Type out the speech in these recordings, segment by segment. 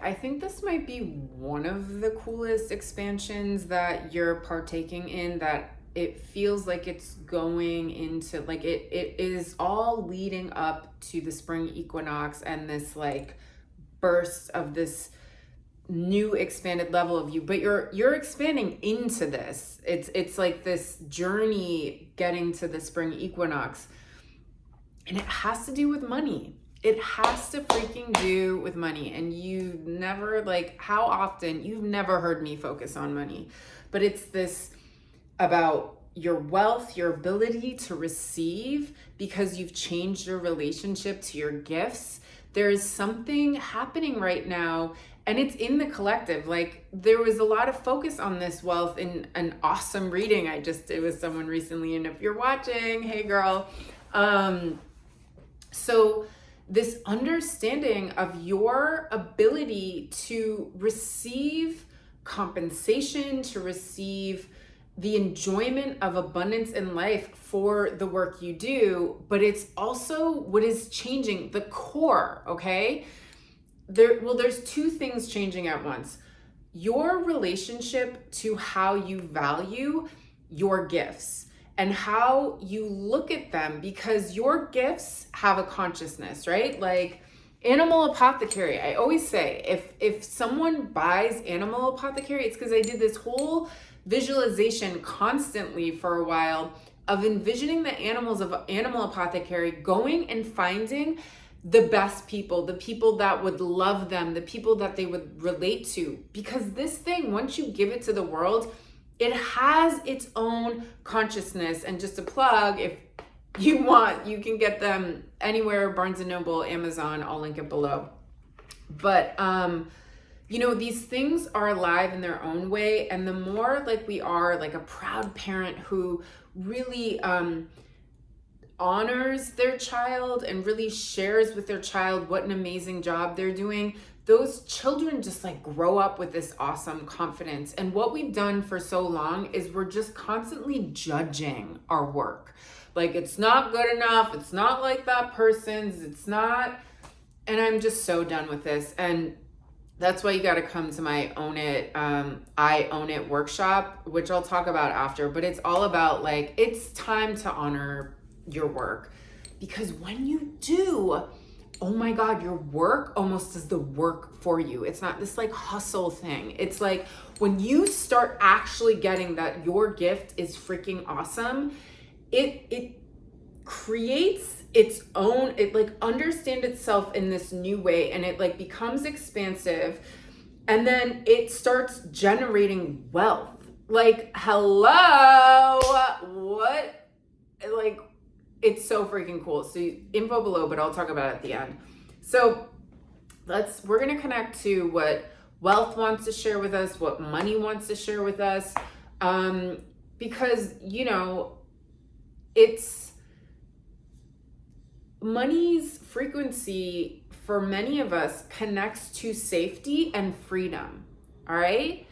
I think this might be one of the coolest expansions that you're partaking in, that it feels like it's going into like it is all leading up to the spring equinox and this like burst of this new expanded level of you, but you're expanding into this. It's like this journey getting to the spring equinox, and it has to do with money. It has to freaking do with money. And you never, like, how often, you've never heard me focus on money, but it's this about your wealth, your ability to receive, because you've changed your relationship to your gifts. There's something happening right now, and it's in the collective. Like, there was a lot of focus on this wealth in an awesome reading I just did with someone recently. And if you're watching, hey girl. So this understanding of your ability to receive compensation, to receive the enjoyment of abundance in life for the work you do, but it's also what is changing the core, okay? There's two things changing at once. Your relationship to how you value your gifts and how you look at them, because your gifts have a consciousness, right? Like Animal Apothecary, I always say, if someone buys Animal Apothecary, it's because I did this whole visualization constantly for a while of envisioning the animals of Animal Apothecary going and finding the best people, the people that would love them, the people that they would relate to. Because this thing, once you give it to the world, it has its own consciousness. And just a plug, if you want, you can get them anywhere, Barnes & Noble, Amazon, I'll link it below. But, these things are alive in their own way. And the more like we are like a proud parent who really honors their child and really shares with their child what an amazing job they're doing, those children just like grow up with this awesome confidence. And what we've done for so long is we're just constantly judging our work. Like, it's not good enough. It's not like that person's. It's not. And I'm just so done with this. And that's why you got to come to my I Own It workshop, which I'll talk about after. But it's all about like, it's time to honor your work, because when you do, oh my God, your work almost does the work for you. It's not this like hustle thing. It's like when you start actually getting that your gift is freaking awesome, it creates its own, it like understands itself in this new way, and it like becomes expansive, and then it starts generating wealth. Like, hello, what? Like, it's so freaking cool. So info below, but I'll talk about it at the end. So we're going to connect to what wealth wants to share with us, what money wants to share with us. Because, it's money's frequency for many of us connects to safety and freedom. All right.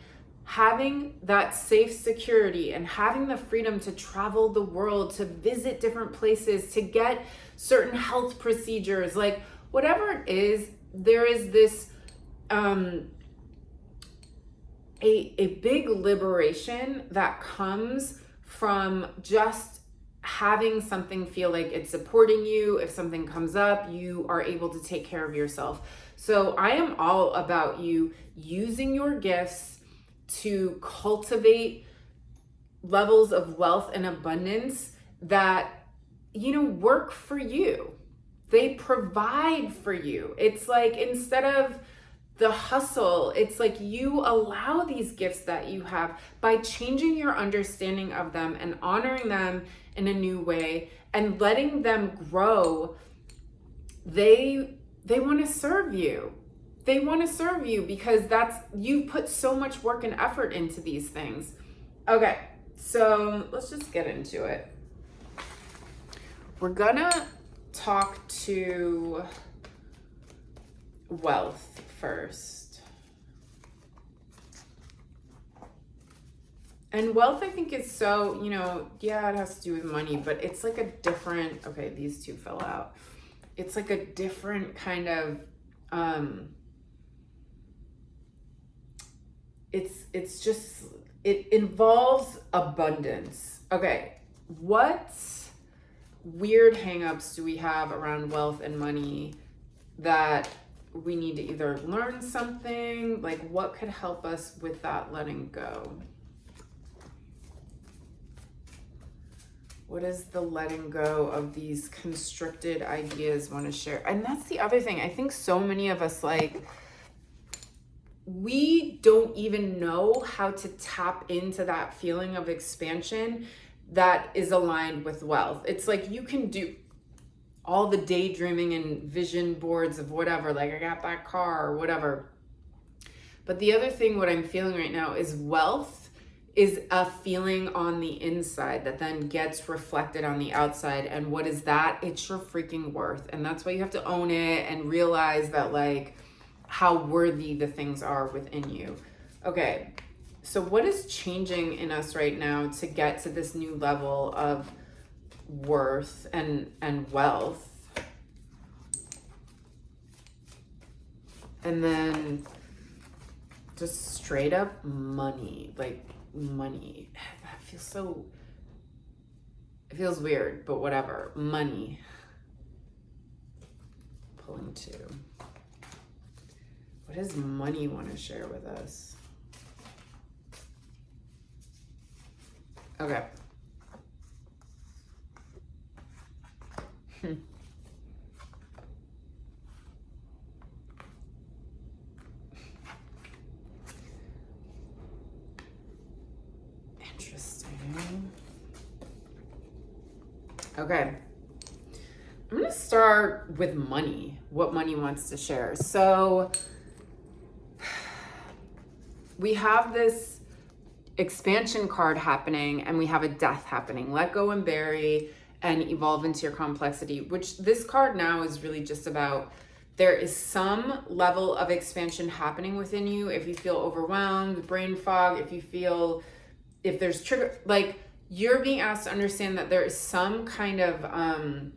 Having that safe security and having the freedom to travel the world, to visit different places, to get certain health procedures, like whatever it is, there is this a big liberation that comes from just having something feel like it's supporting you. If something comes up, you are able to take care of yourself. So I am all about you using your gifts to cultivate levels of wealth and abundance that, work for you. They provide for you. It's like, instead of the hustle, it's like you allow these gifts that you have by changing your understanding of them and honoring them in a new way and letting them grow. They want to serve you. They want to serve you because you put so much work and effort into these things. Okay, so let's just get into it. We're gonna talk to wealth first. And wealth, I think, is so, it has to do with money, but it's like a different, okay, these two fell out. It's like a different kind of, it's just, it involves abundance. Okay, what weird hangups do we have around wealth and money that we need to either learn something? Like, what could help us with that letting go? What is the letting go of these constricted ideas want to share? And that's the other thing. I think so many of us, like, we don't even know how to tap into that feeling of expansion that is aligned with wealth. It's like you can do all the daydreaming and vision boards of whatever, like I got that car or whatever. But the other thing, what I'm feeling right now is wealth is a feeling on the inside that then gets reflected on the outside. And what is that? It's your freaking worth. And that's why you have to own it and realize that, like, how worthy the things are within you. Okay, so what is changing in us right now to get to this new level of worth and wealth? And then just straight up money, like money. That feels so, it feels weird, but whatever. Money. Pulling two. What does money want to share with us? Okay. Interesting. Okay. I'm going to start with money, what money wants to share. So we have this expansion card happening and we have a death happening. Let go and bury and evolve into your complexity, which this card now is really just about, there is some level of expansion happening within you. If you feel overwhelmed, brain fog, if you feel, if there's trigger, like you're being asked to understand that there is some kind of,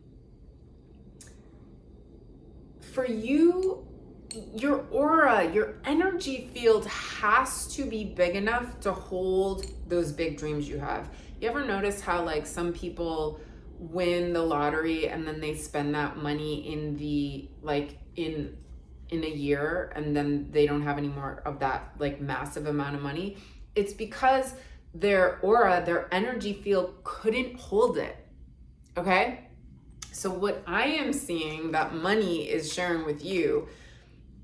for you, your aura, your energy field has to be big enough to hold those big dreams you have. You ever notice how, like, some people win the lottery and then they spend that money in the, like, in a year, and then they don't have any more of that, like, massive amount of money? It's because their aura, their energy field couldn't hold it. Okay? So what I am seeing that money is sharing with you,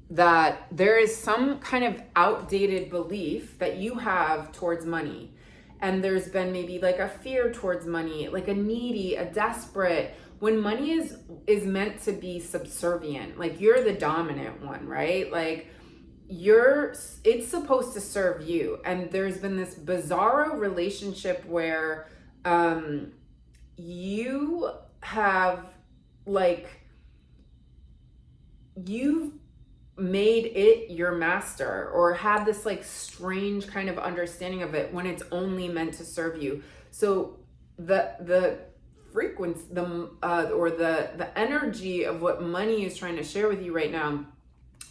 that there is some kind of outdated belief that you have towards money. And there's been maybe like a fear towards money, like a needy, a desperate, when money is meant to be subservient. Like, you're the dominant one, right? Like, it's supposed to serve you. And there's been this bizarro relationship where you have, like, you've made it your master, or had this like strange kind of understanding of it when it's only meant to serve you. So the frequency, the energy of what money is trying to share with you right now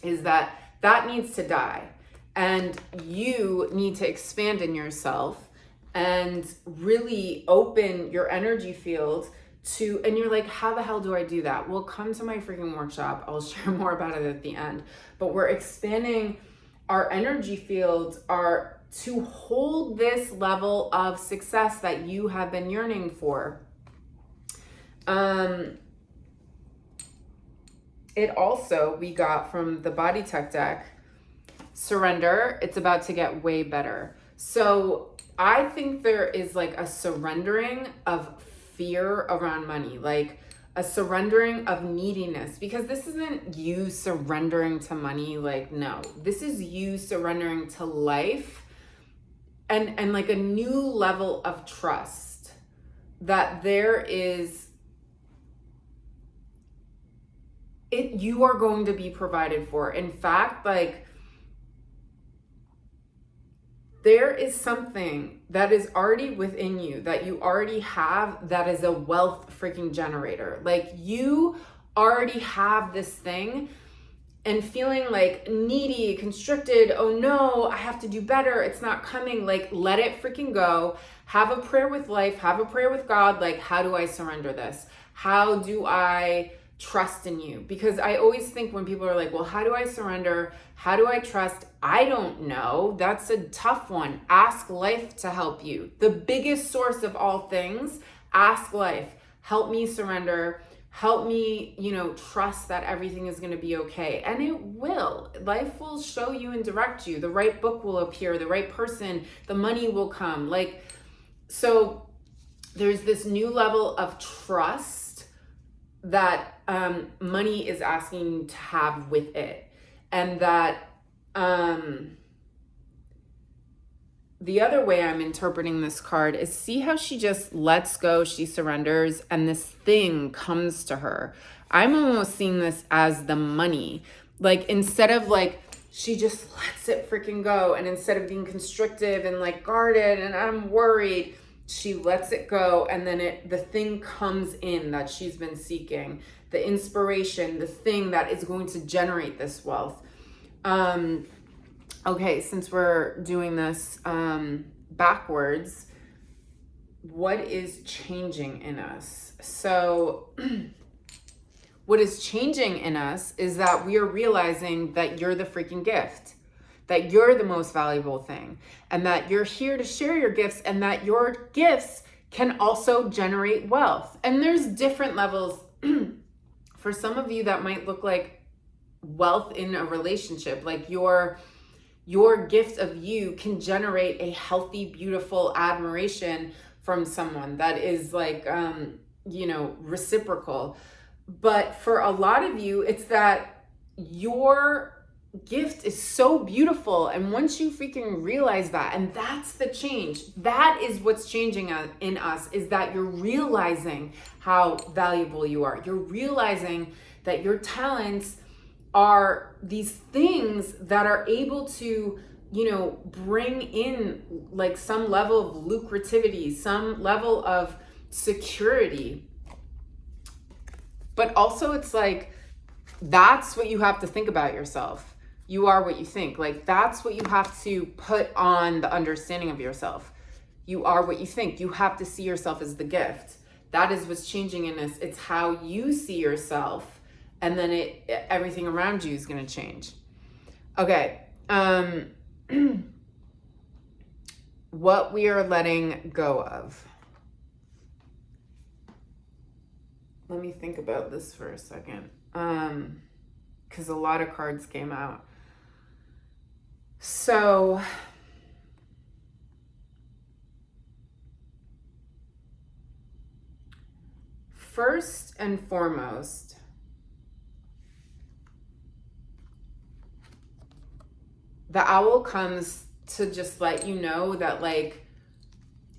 is that needs to die, and you need to expand in yourself and really open your energy field to, and you're like, how the hell do I do that? Well, come to my freaking workshop. I'll share more about it at the end. But we're expanding our energy fields to hold this level of success that you have been yearning for. It also, we got from the body tech deck, surrender. It's about to get way better. So I think there is like a surrendering of fear around money, like a surrendering of neediness, because this isn't you surrendering to money. Like, no, this is you surrendering to life and like a new level of trust that there is, you are going to be provided for. In fact, like, there is something that is already within you that you already have that is a wealth freaking generator. Like, you already have this thing, and feeling like needy, constricted, oh no, I have to do better, it's not coming, like let it freaking go. Have a prayer with life, have a prayer with God, like how do I surrender this? How do I trust in you? Because I always think when people are like, well, how do I surrender? How do I trust? I don't know. That's a tough one. Ask life to help you. The biggest source of all things, ask life. Help me surrender. Help me, trust that everything is going to be okay. And it will. Life will show you and direct you. The right book will appear, the right person, the money will come. So there's this new level of trust that money is asking you to have with it. And that the other way I'm interpreting this card is, see how she just lets go, she surrenders, and this thing comes to her. I'm almost seeing this as the money. Like instead of like, she just lets it freaking go. And instead of being constrictive and like guarded and I'm worried, she lets it go, and then the thing comes in that she's been seeking, the inspiration, the thing that is going to generate this wealth. Okay, since we're doing this backwards, what is changing in us? So what is changing in us is that we are realizing that you're the freaking gift, that you're the most valuable thing, and that you're here to share your gifts, and that your gifts can also generate wealth. And there's different levels. For some of you, that might look like wealth in a relationship, like your gift of you can generate a healthy, beautiful admiration from someone that is like, reciprocal. But for a lot of you, it's that your gift is so beautiful. And once you freaking realize that, and that's the change, that is what's changing in us, is that you're realizing how valuable you are. You're realizing that your talents are these things that are able to, bring in like some level of lucrativity, some level of security. But also it's like, that's what you have to think about yourself. You are what you think. Like that's what you have to put on the understanding of yourself. You are what you think. You have to see yourself as the gift. That is what's changing in us. It's how you see yourself, and then everything around you is going to change. Okay. What we are letting go of. Let me think about this for a second. Because a lot of cards came out. So first and foremost, the owl comes to just let you know that like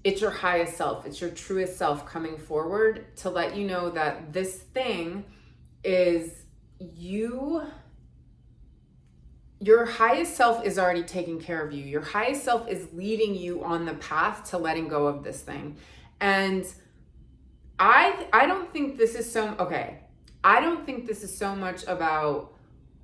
it's your highest self, it's your truest self coming forward to let you know that this thing is you. Your highest self is already taking care of you. Your highest self is leading you on the path to letting go of this thing. And I don't think this is I don't think this is so much about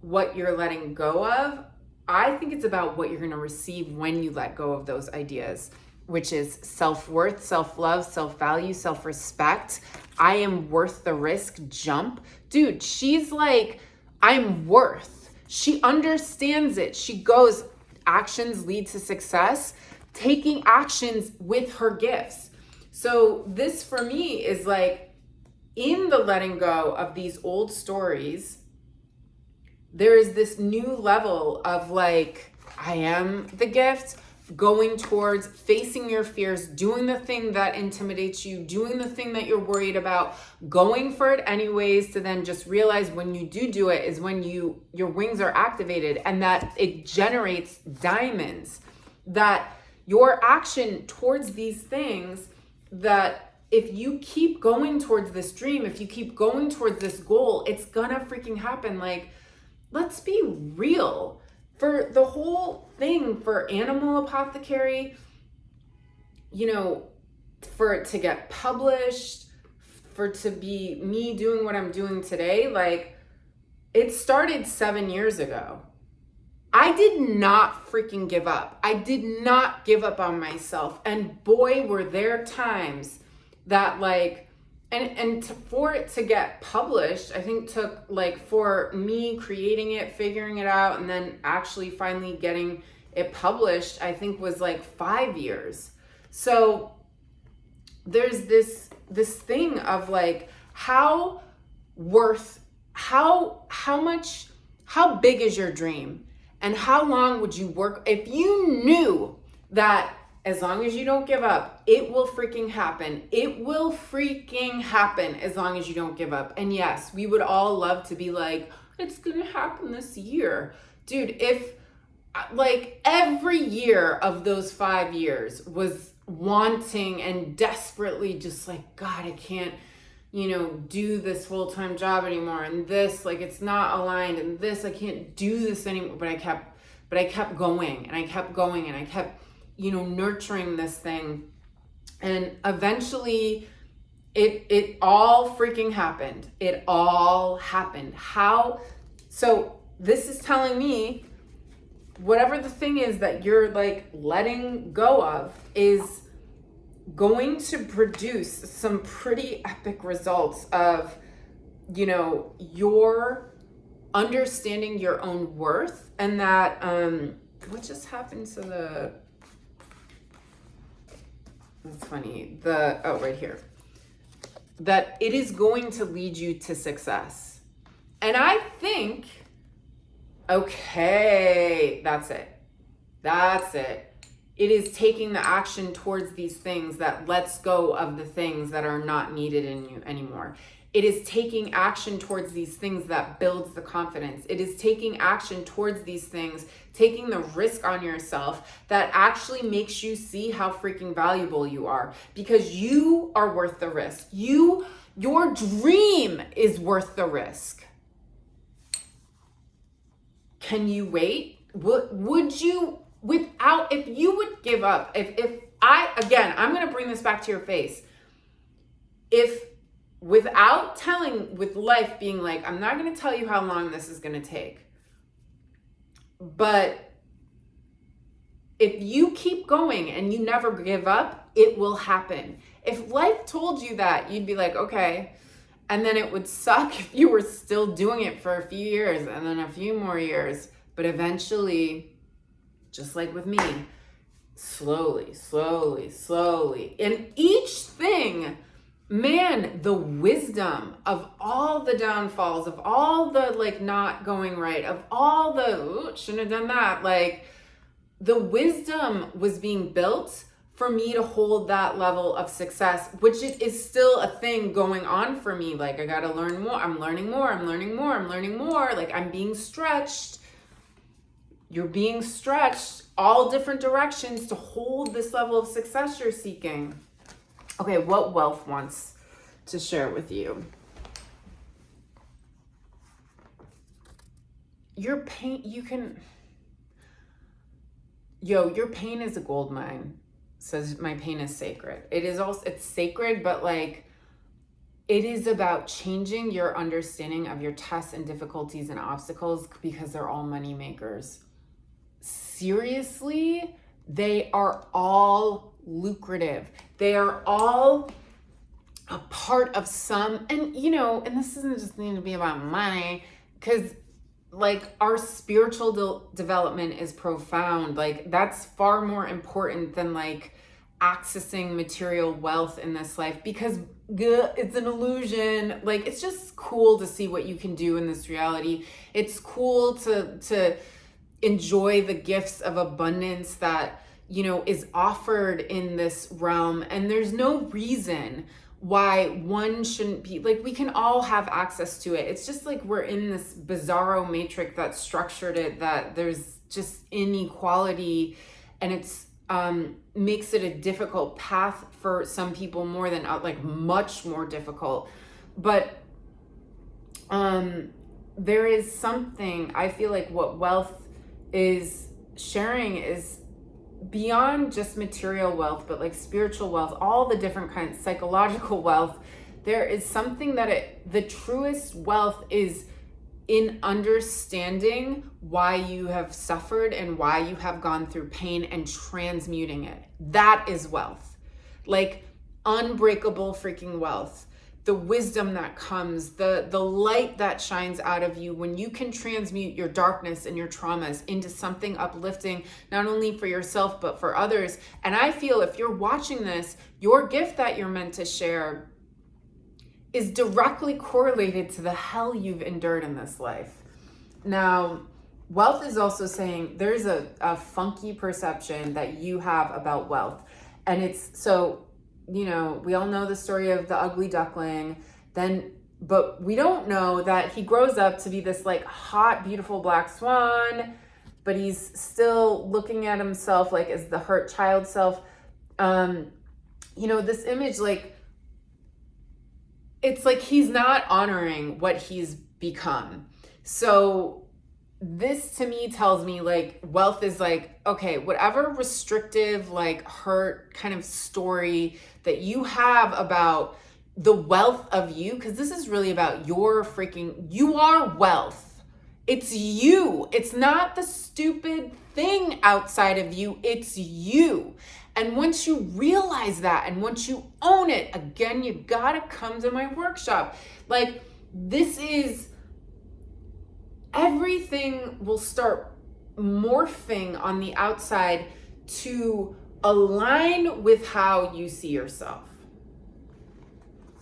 what you're letting go of. I think it's about what you're going to receive when you let go of those ideas, which is self-worth, self-love, self-value, self-respect. I am worth the risk. Jump. Dude, she's like, I'm worth. She understands it. She goes, actions lead to success, taking actions with her gifts. So this for me is like, in the letting go of these old stories, there is this new level of like, I am the gift, going towards facing your fears, doing the thing that intimidates you, doing the thing that you're worried about, going for it anyways, to then just realize when you do it is when your wings are activated, and that it generates diamonds. That your action towards these things, that if you keep going towards this dream, if you keep going towards this goal, it's gonna freaking happen. Like, let's be real. For the whole thing, for Animal Apothecary, for it to get published, for it to be me doing what I'm doing today, like, It started 7 years ago. I did not freaking give up. I did not give up on myself. And boy, were there times that like, for it to get published, I think took like, for me creating it, figuring it out, and then actually finally getting it published, I think was like 5 years. So there's this thing of like, how big is your dream? And how long would you work? If you knew that as long as you don't give up, it will freaking happen. It will freaking happen as long as you don't give up. And yes, we would all love to be like, it's gonna happen this year. Dude, if like every year of those 5 years was wanting and desperately just like, God, I can't, do this full-time job anymore, and this, like, it's not aligned, and this, I can't do this anymore, but I kept going, and I kept going, and I kept, nurturing this thing, and eventually it all freaking happened. It all happened. How? So this is telling me whatever the thing is that you're like letting go of is going to produce some pretty epic results of, your understanding your own worth. And that, what just happened to that's funny. Right here. That it is going to lead you to success. And I think, okay, that's it. It is taking the action towards these things that lets go of the things that are not needed in you anymore. It is taking action towards these things that builds the confidence. It is taking action towards these things, taking the risk on yourself that actually makes you see how freaking valuable you are, because you are worth the risk. Your dream is worth the risk. Can you wait? Would you, if you would give up, I'm going to bring this back to your face. With life being like, I'm not going to tell you how long this is going to take, but if you keep going and you never give up, it will happen. If life told you that, you'd be like, okay. And then it would suck if you were still doing it for a few years and then a few more years. But eventually, just like with me, slowly. And each thing, man, the wisdom of all the downfalls, of all the like not going right, of all the, shouldn't have done that. Like, the wisdom was being built for me to hold that level of success, which is still a thing going on for me. Like, I got to learn more. I'm learning more. Like, I'm being stretched. You're being stretched all different directions to hold this level of success you're seeking. Okay, what Wealth wants to share with you. Your pain, your pain is a gold mine. Says my pain is sacred. It's sacred, but like, it is about changing your understanding of your tests and difficulties and obstacles, because they're all money makers. Seriously, they are all lucrative. They are all a part of some, and this doesn't just need to be about money, because like, our spiritual development is profound. Like, that's far more important than like accessing material wealth in this life, because it's an illusion. Like, it's just cool to see what you can do in this reality. It's cool to enjoy the gifts of abundance that, is offered in this realm. And there's no reason why one shouldn't be, like, we can all have access to it. It's just like we're in this bizarro matrix that structured it, that there's just inequality, and it's makes it a difficult path for some people, more than like much more difficult. But there is something, I feel like what wealth is sharing is beyond just material wealth, but like spiritual wealth, all the different kinds, psychological wealth. There is something that the truest wealth is in understanding why you have suffered and why you have gone through pain and transmuting it. That is wealth. Like unbreakable freaking wealth. The wisdom that comes, the light that shines out of you when you can transmute your darkness and your traumas into something uplifting, not only for yourself, but for others. And I feel if you're watching this, your gift that you're meant to share is directly correlated to the hell you've endured in this life. Now, wealth is also saying there's a funky perception that you have about wealth. And it's so, you know, we all know the story of the ugly duckling, but we don't know that he grows up to be this like hot, beautiful black swan, but he's still looking at himself like as the hurt child self. You know, this image, like, it's like he's not honoring what he's become. So this to me tells me like wealth is like, okay, whatever restrictive, like hurt kind of story that you have about the wealth of you, because this is really about your freaking, you are wealth. It's you. It's not the stupid thing outside of you. It's you. And once you realize that and once you own it, again, you gotta come to my workshop. Like, this is, everything will start morphing on the outside to align with how you see yourself.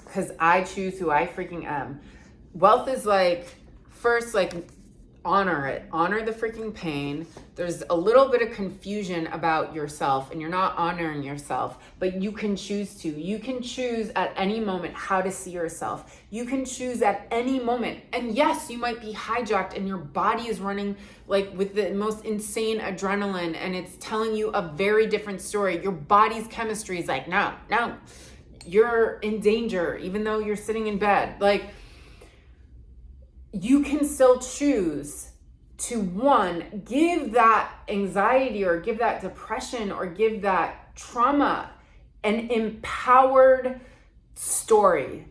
Because I choose who I freaking am. Wealth is like, first, like, honor it. Honor the freaking pain. There's a little bit of confusion about yourself and you're not honoring yourself, but you can choose to. You can choose at any moment how to see yourself. You can choose at any moment. And yes, you might be hijacked and your body is running like with the most insane adrenaline and it's telling you a very different story. Your body's chemistry is like, no, you're in danger, even though you're sitting in bed. Like, you can still choose to, one, give that anxiety or give that depression or give that trauma an empowered story.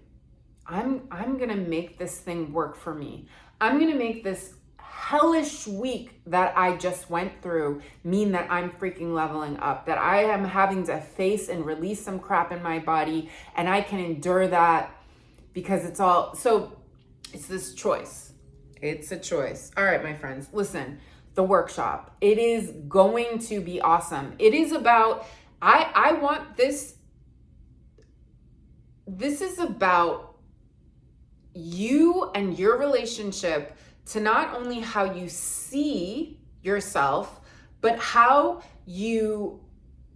I'm gonna make this thing work for me. I'm gonna make this hellish week that I just went through mean that I'm freaking leveling up, that I am having to face and release some crap in my body and I can endure that because it's all, so it's this choice. It's a choice. All right, my friends, listen, the workshop, it is going to be awesome. It is about, I want this is about you and your relationship to not only how you see yourself, but how you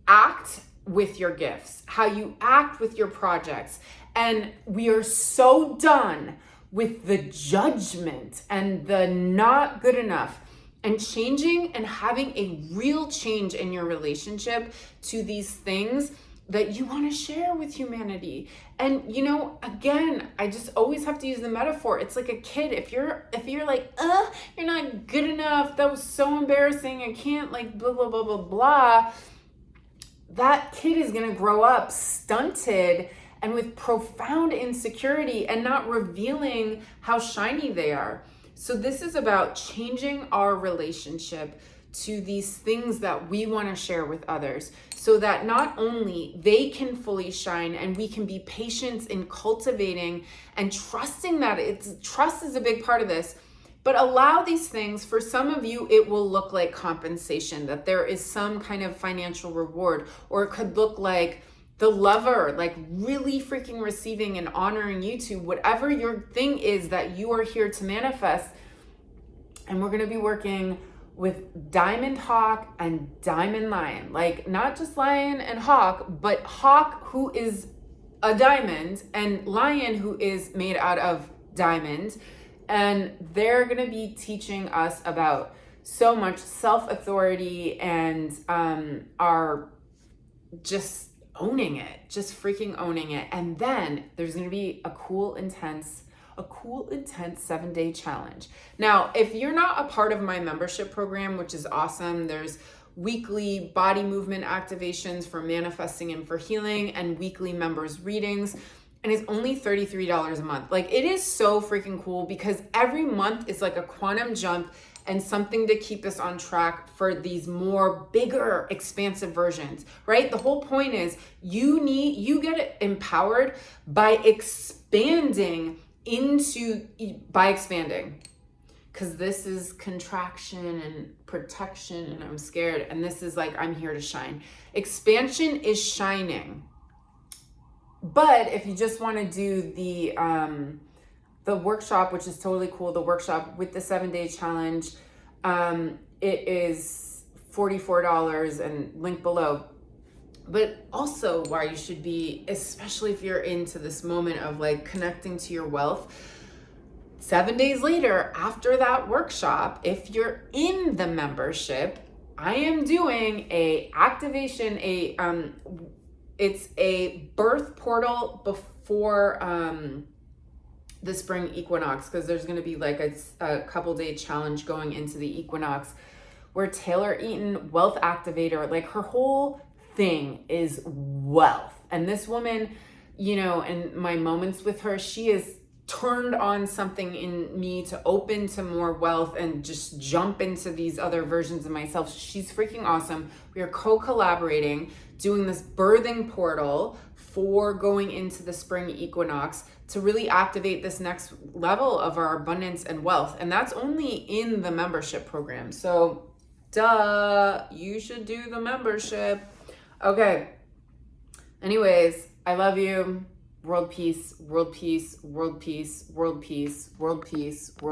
act with your gifts, how you act with your projects. And we are so done with the judgment and the not good enough, and changing and having a real change in your relationship to these things that you want to share with humanity. And you know, again, I just always have to use the metaphor. It's like a kid. If you're like, you're not good enough, that was so embarrassing, I can't, like, blah, blah, blah, blah, blah. That kid is going to grow up stunted and with profound insecurity and not revealing how shiny they are. So this is about changing our relationship to these things that we want to share with others, so that not only they can fully shine and we can be patient in cultivating and trusting that trust is a big part of this, but allow these things. For some of you, it will look like compensation, that there is some kind of financial reward, or it could look like the lover, like really freaking receiving and honoring you to whatever your thing is that you are here to manifest. And we're going to be working with Diamond Hawk and Diamond Lion, like not just Lion and Hawk, but Hawk who is a diamond and Lion who is made out of diamond. And they're going to be teaching us about so much self-authority and our just owning it, just freaking owning it. And then there's going to be a cool, intense 7-day challenge. Now, if you're not a part of my membership program, which is awesome, there's weekly body movement activations for manifesting and for healing, and weekly members readings. and it's only $33 a month. Like, it is so freaking cool because every month is like a quantum jump and something to keep us on track for these more bigger, expansive versions, right? The whole point is you get empowered by expanding by expanding. Because this is contraction and protection, and I'm scared. And this is like, I'm here to shine. Expansion is shining. But if you just want to do the workshop, which is totally cool, the workshop with the 7-day challenge, it is $44 and link below. But also why you should be, especially if you're into this moment of like connecting to your wealth, 7 days later, after that workshop, if you're in the membership, I am doing a activation, it's a birth portal before the spring equinox, because there's going to be like a couple day challenge going into the equinox where Taylor Eaton, wealth activator, like her whole thing is wealth. And this woman, you know, and my moments with her, she is turned on something in me to open to more wealth and just jump into these other versions of myself. She's freaking awesome. We are co-collaborating, doing this birthing portal for going into the spring equinox to really activate this next level of our abundance and wealth. And that's only in the membership program. So duh, you should do the membership. Okay. Anyways, I love you. World peace, world peace, world peace, world peace, world peace, world